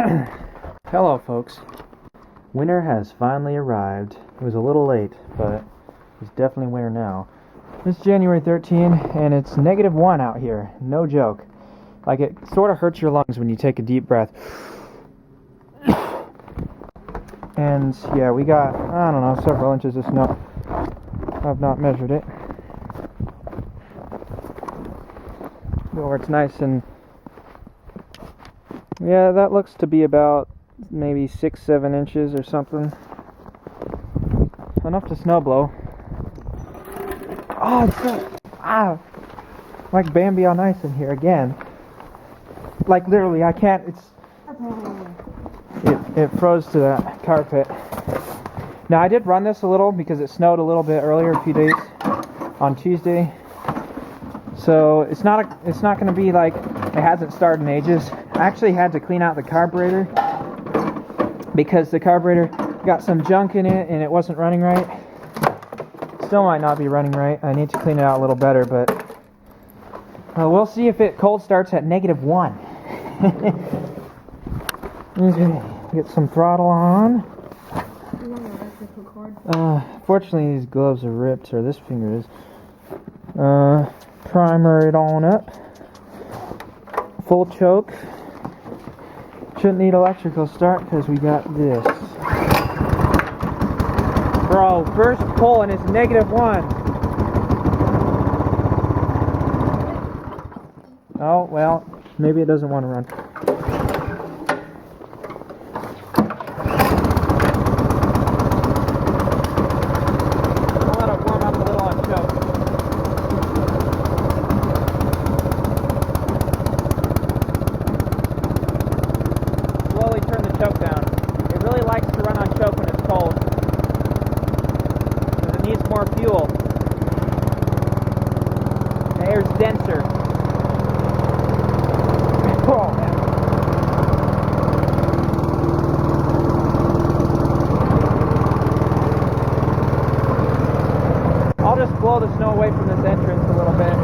Hello folks, winter has finally arrived. It was a little late, but it's definitely winter now. It's January 13th and it's -1 out here, no joke. Like, it sort of hurts your lungs when you take a deep breath. And yeah, we got, I don't know, several inches of snow. I've not measured it. Well, it's nice and yeah, that looks to be about maybe 6-7 inches or something. Enough to snow blow. Oh, it's so, like Bambi on ice in here again. Like literally, I can't. It froze to that carpet. Now I did run this a little because it snowed a little bit earlier, a few days on Tuesday. So it's not going to be like it hasn't started in ages. I actually had to clean out the carburetor because the carburetor got some junk in it and it wasn't running right. Still might not be running right. I need to clean it out a little better, but we'll see if it cold starts at -1. Okay, get some throttle on. Fortunately these gloves are ripped, or this finger is. Primer it on up. Full choke. Shouldn't need electrical start because we got this. Bro, first pull and it's -1. Oh, well, maybe it doesn't want to run. I'll let it warm up a little on choke. Slowly turn the choke down. It really likes to run on choke when it's cold, because it needs more fuel. The air's denser. Oh, man. I'll just blow the snow away from this entrance a little bit.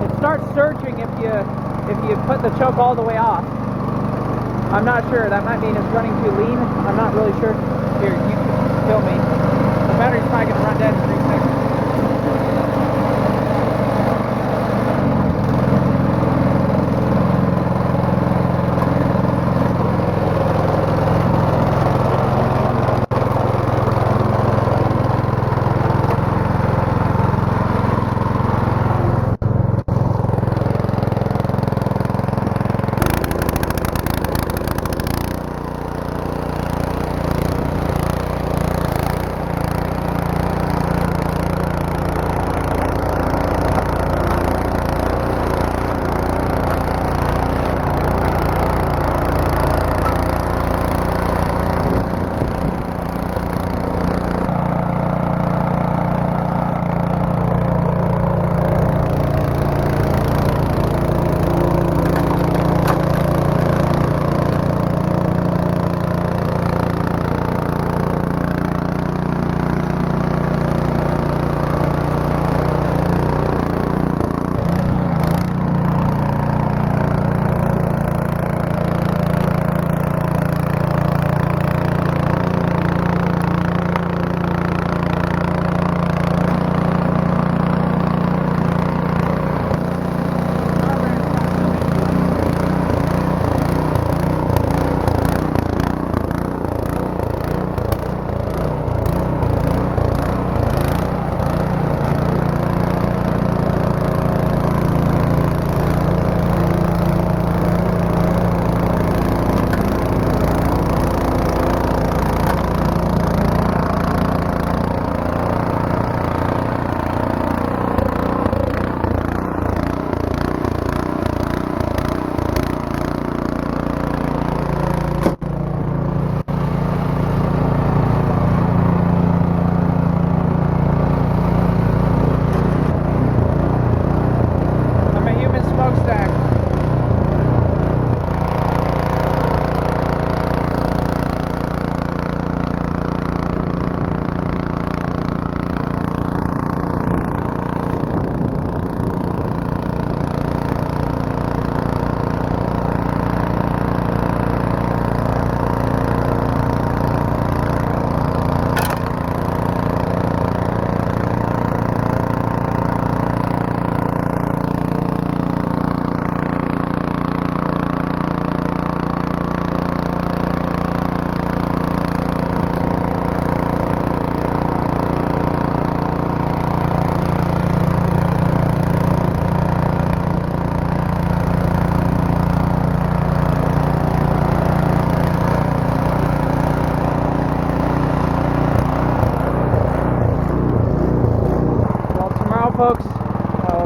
It starts surging if you put the choke all the way off. I'm not sure. That might mean it's running too lean. I'm not really sure. Here, you can film me. The battery's probably going to run dead in 3 seconds.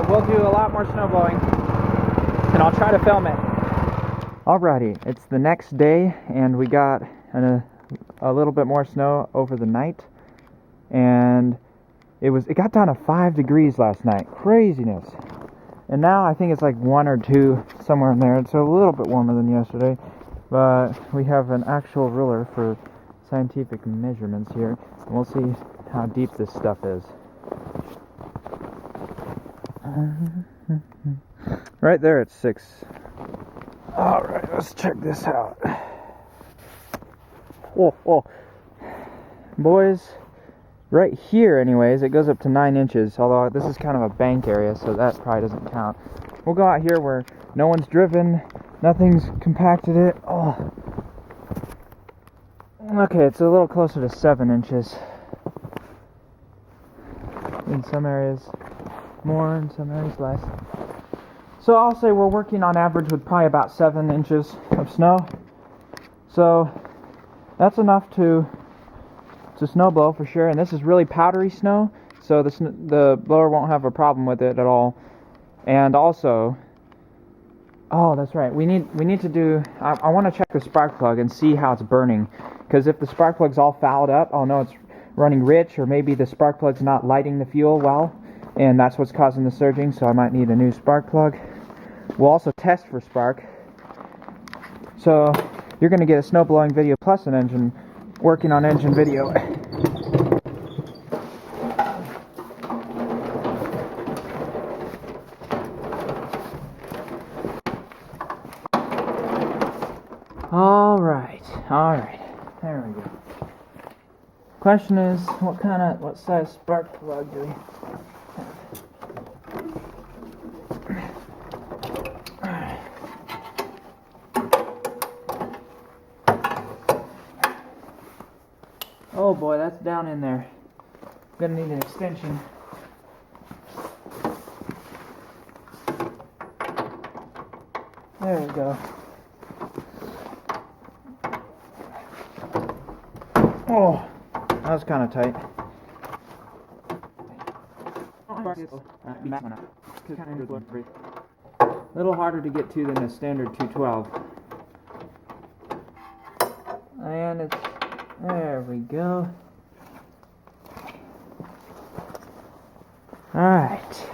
we'll do a lot more snow blowing, and I'll try to film it. Alrighty, it's the next day, and we got a little bit more snow over the night, and it got down to 5 degrees last night. Craziness. And now I think it's like 1 or 2, somewhere in there. It's a little bit warmer than yesterday, but we have an actual ruler for scientific measurements here, and we'll see how deep this stuff is. Right there it's 6. Alright, let's check this out. Oh. Boys, right here anyways, it goes up to 9 inches, although this is kind of a bank area, so that probably doesn't count. We'll go out here where no one's driven, nothing's compacted it. Oh. Okay, it's a little closer to 7 inches. In some areas more, in some areas less. So I'll say we're working on average with probably about 7 inches of snow. So that's enough to snow blow for sure. And this is really powdery snow, so the blower won't have a problem with it at all. And also, oh, that's right, we need to do, I want to check the spark plug and see how it's burning, because if the spark plug's all fouled up, I'll know it's running rich, or maybe the spark plug's not lighting the fuel well, and that's what's causing the surging, so I might need a new spark plug. We'll also test for spark. So you're going to get a snow blowing video plus an engine, working on engine video. Alright, there we go. Question is, what size spark plug do we have? Oh boy, that's down in there. I'm gonna need an extension. There we go. Oh, that was kind of tight. A little harder to get to than a standard 212. And it's, there we go. Alright.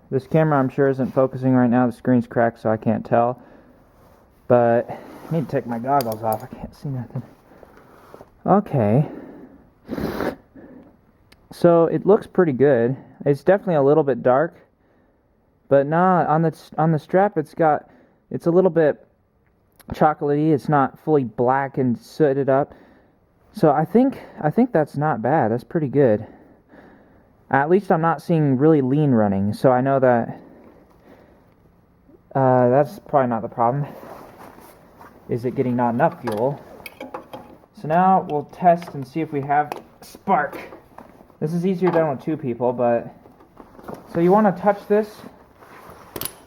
This camera I'm sure isn't focusing right now. The screen's cracked so I can't tell. But I need to take my goggles off. I can't see nothing. Okay. So it looks pretty good. It's definitely a little bit dark. But nah, on the strap it's a little bit chocolatey. It's not fully black and sooted up. So I think that's not bad. That's pretty good. At least I'm not seeing really lean running, so I know that that's probably not the problem. Is it getting not enough fuel? So now we'll test and see if we have spark. This is easier done with 2 people, but so you want to touch this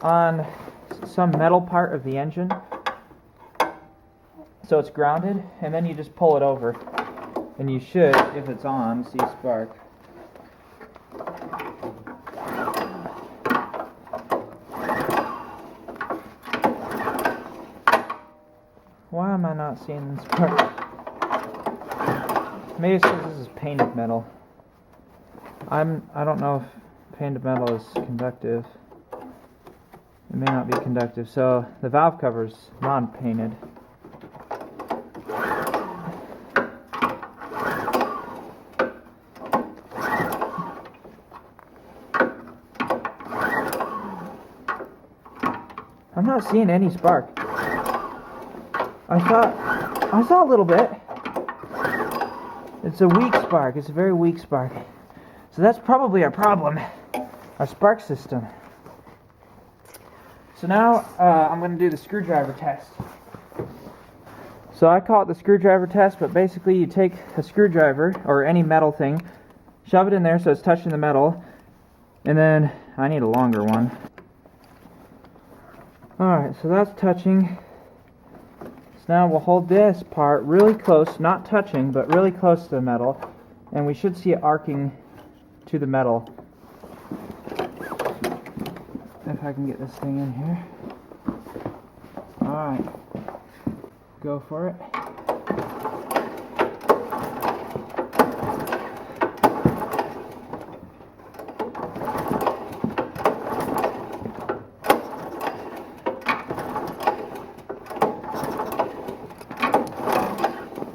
on some metal part of the engine so it's grounded, and then you just pull it over, and you should, if it's on, see spark. Why am I not seeing the spark? Maybe it's because this is painted metal. I don't know if painted metal is conductive. It may not be conductive. So the valve cover's non-painted. I'm not seeing any spark. I saw a little bit. It's a weak spark. It's a very weak spark. So that's probably our problem, our spark system. So now I'm going to do the screwdriver test. So I call it the screwdriver test, but basically you take a screwdriver or any metal thing, shove it in there so it's touching the metal, and then I need a longer one. Alright, so that's touching. So now we'll hold this part really close, not touching, but really close to the metal, and we should see it arcing to the metal. If I can get this thing in here. Alright. Go for it.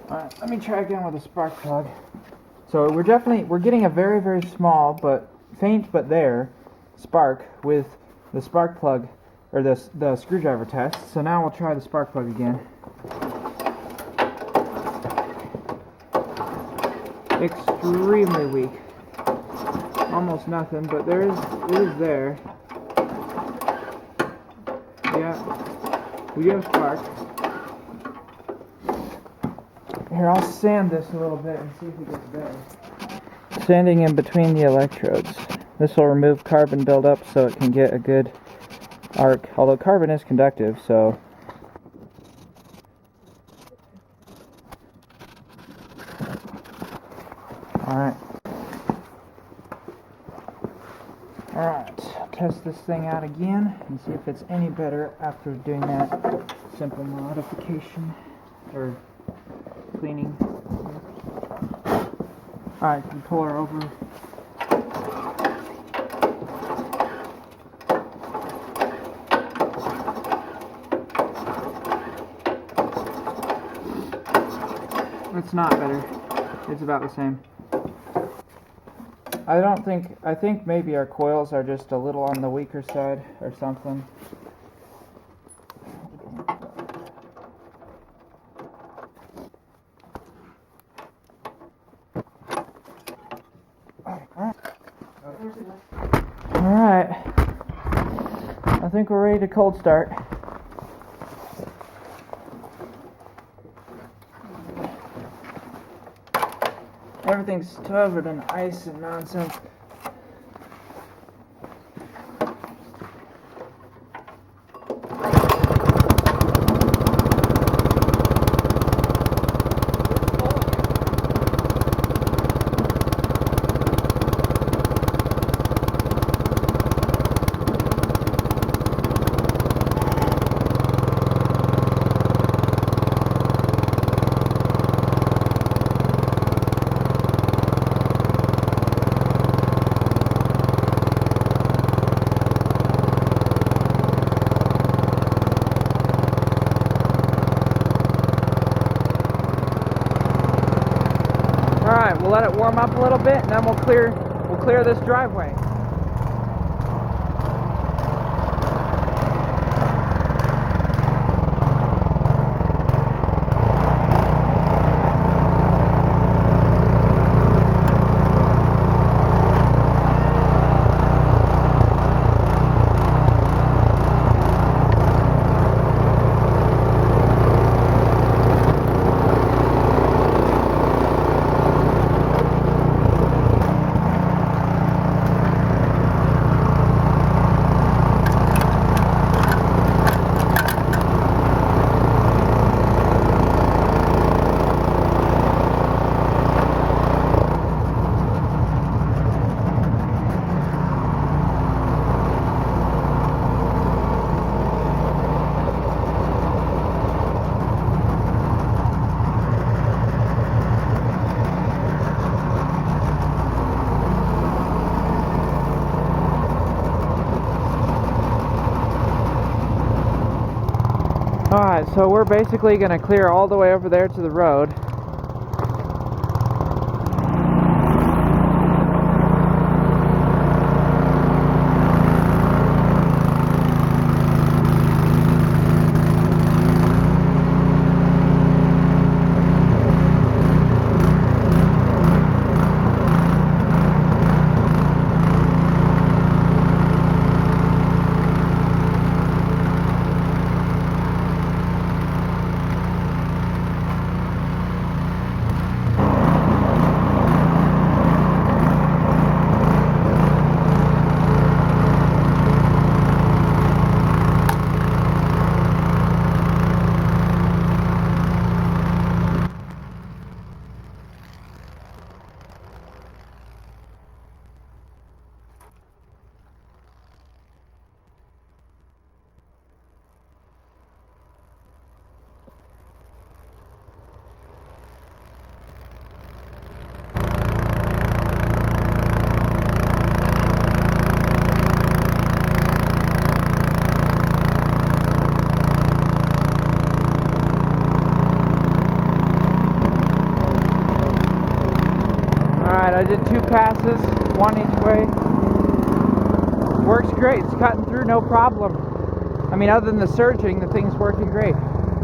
Alright, let me try again with a spark plug. So we're getting a very, very small but faint but there spark with the spark plug, or the screwdriver test. So now we'll try the spark plug again. Extremely weak. Almost nothing, but it is there. Yeah, we get a spark. Here, I'll sand this a little bit and see if it gets better. Sanding in between the electrodes. This will remove carbon buildup so it can get a good arc. Although carbon is conductive, so... Alright. Alright, test this thing out again and see if it's any better after doing that simple modification, or cleaning. Alright, can you pull her over? It's not better. It's about the same. I think maybe our coils are just a little on the weaker side or something. Alright. I think we're ready to cold start. Everything's covered in ice and nonsense. Alright, we'll let it warm up a little bit and then we'll clear this driveway. Alright, so we're basically going to clear all the way over there to the road. passes, one each way. Works great. It's cutting through no problem. I mean, other than the surging, the thing's working great.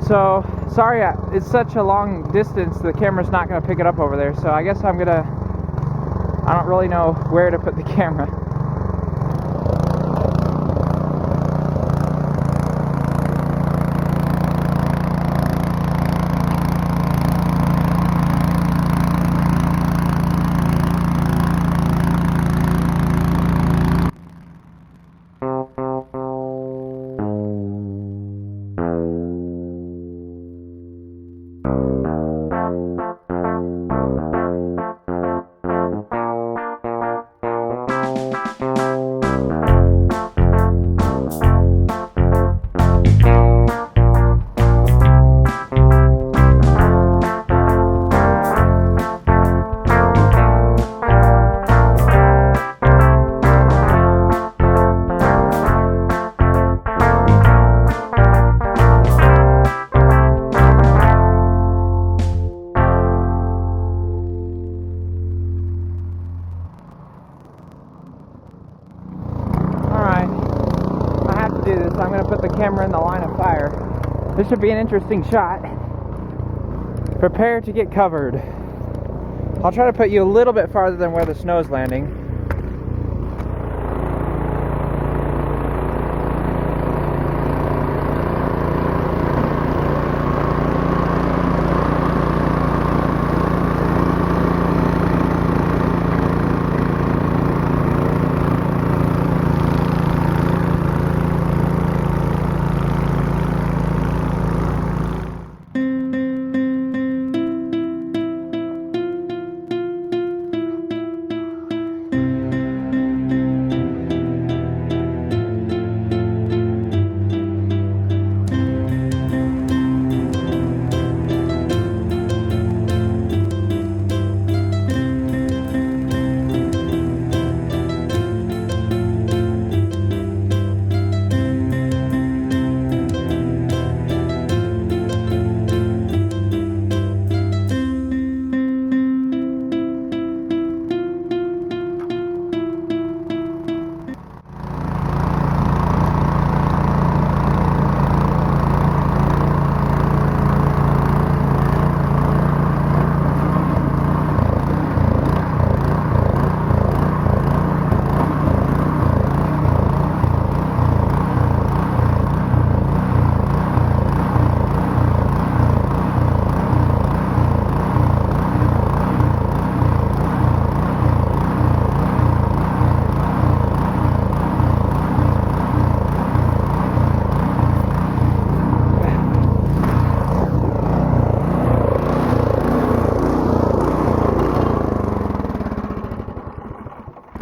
So, sorry, it's such a long distance, the camera's not going to pick it up over there. So I guess I don't really know where to put the camera. Do this. I'm going to put the camera in the line of fire. This should be an interesting shot. Prepare to get covered. I'll try to put you a little bit farther than where the snow is landing.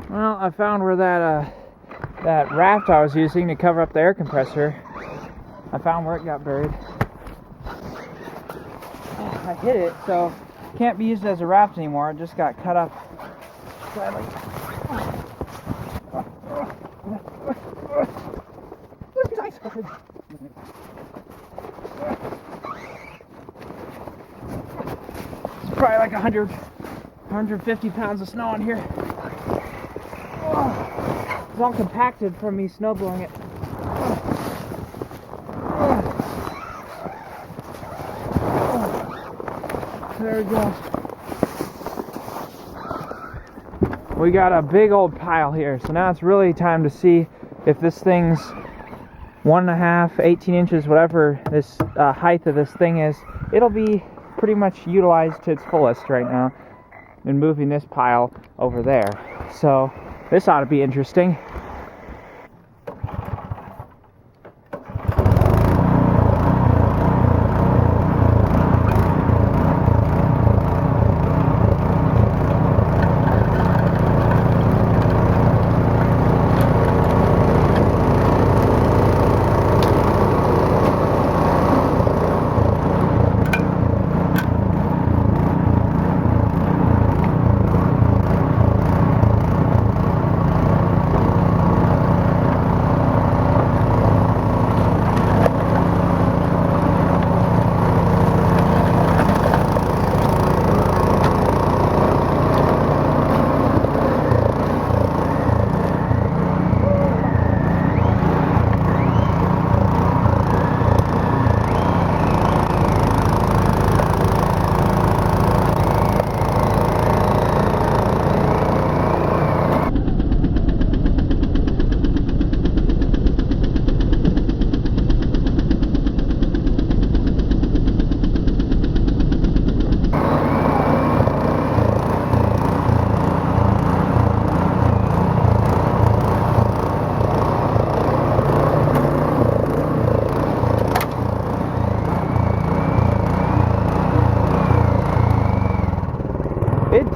Well, I found where that raft I was using to cover up the air compressor, I found where it got buried. I hit it, so it can't be used as a raft anymore. It just got cut up. Sadly. It's probably like 150 pounds of snow in here. It's all compacted from me snowblowing it. There we go. We got a big old pile here, so now it's really time to see if this thing's 1.5, 18 inches, whatever this height of this thing is. It'll be pretty much utilized to its fullest right now in moving this pile over there. So this ought to be interesting.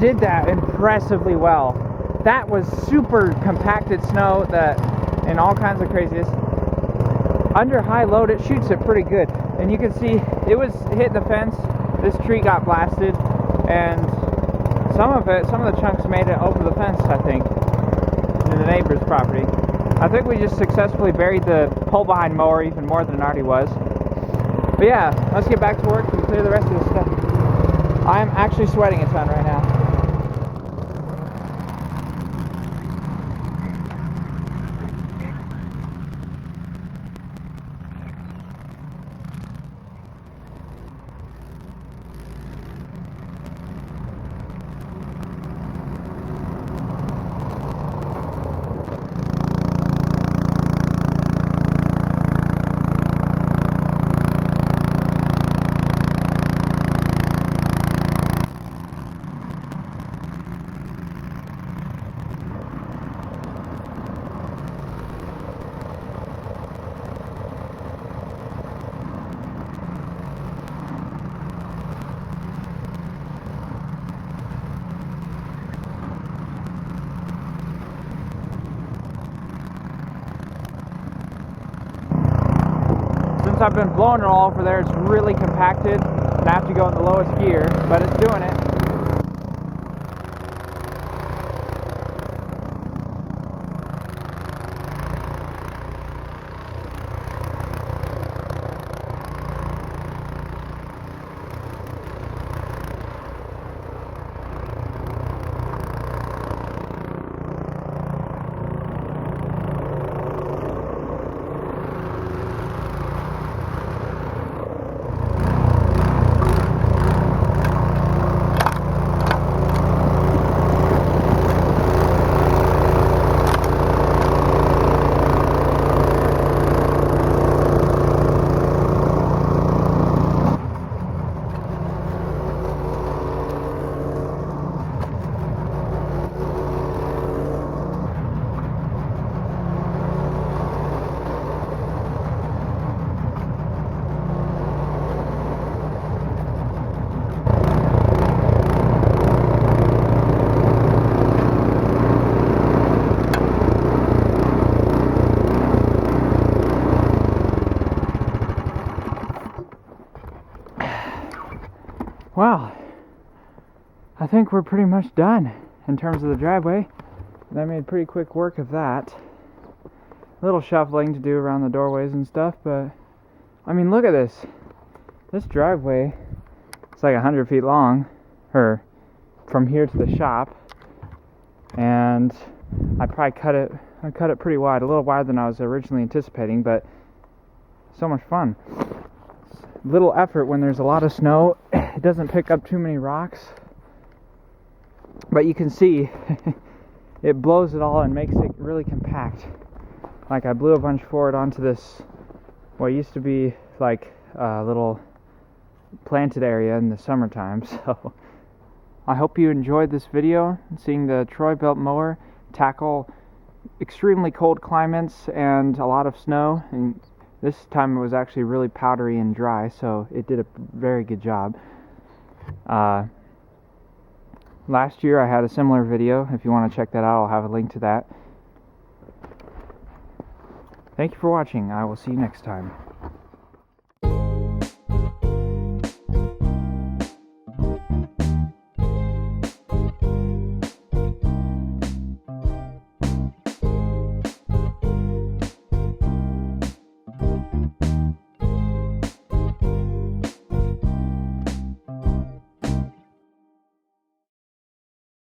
did that impressively well. That was super compacted snow and all kinds of craziness. Under high load, it shoots it pretty good. And you can see it was hitting the fence. This tree got blasted, and some of the chunks made it over the fence, I think, to the neighbor's property. I think we just successfully buried the pull-behind mower even more than it already was. But yeah, let's get back to work and clear the rest of this stuff. I'm actually sweating a ton right now. Since I've been blowing it all over there, it's really compacted, and I have to go in the lowest gear, but it's doing it. Well, I think we're pretty much done in terms of the driveway. And I made pretty quick work of that. A little shuffling to do around the doorways and stuff, but I mean, look at this. This driveway, it's like 100 feet long, or from here to the shop, and I cut it pretty wide, a little wider than I was originally anticipating, but so much fun. Little effort when there's a lot of snow. It doesn't pick up too many rocks, but you can see it blows it all and makes it really compact. Like I blew a bunch forward onto this, what used to be like a little planted area in the summertime. So I hope you enjoyed this video, seeing the Troy Bilt mower tackle extremely cold climates and a lot of snow. And this time it was actually really powdery and dry, so it did a very good job. Last year I had a similar video. If you want to check that out, I'll have a link to that. Thank you for watching. I will see you next time.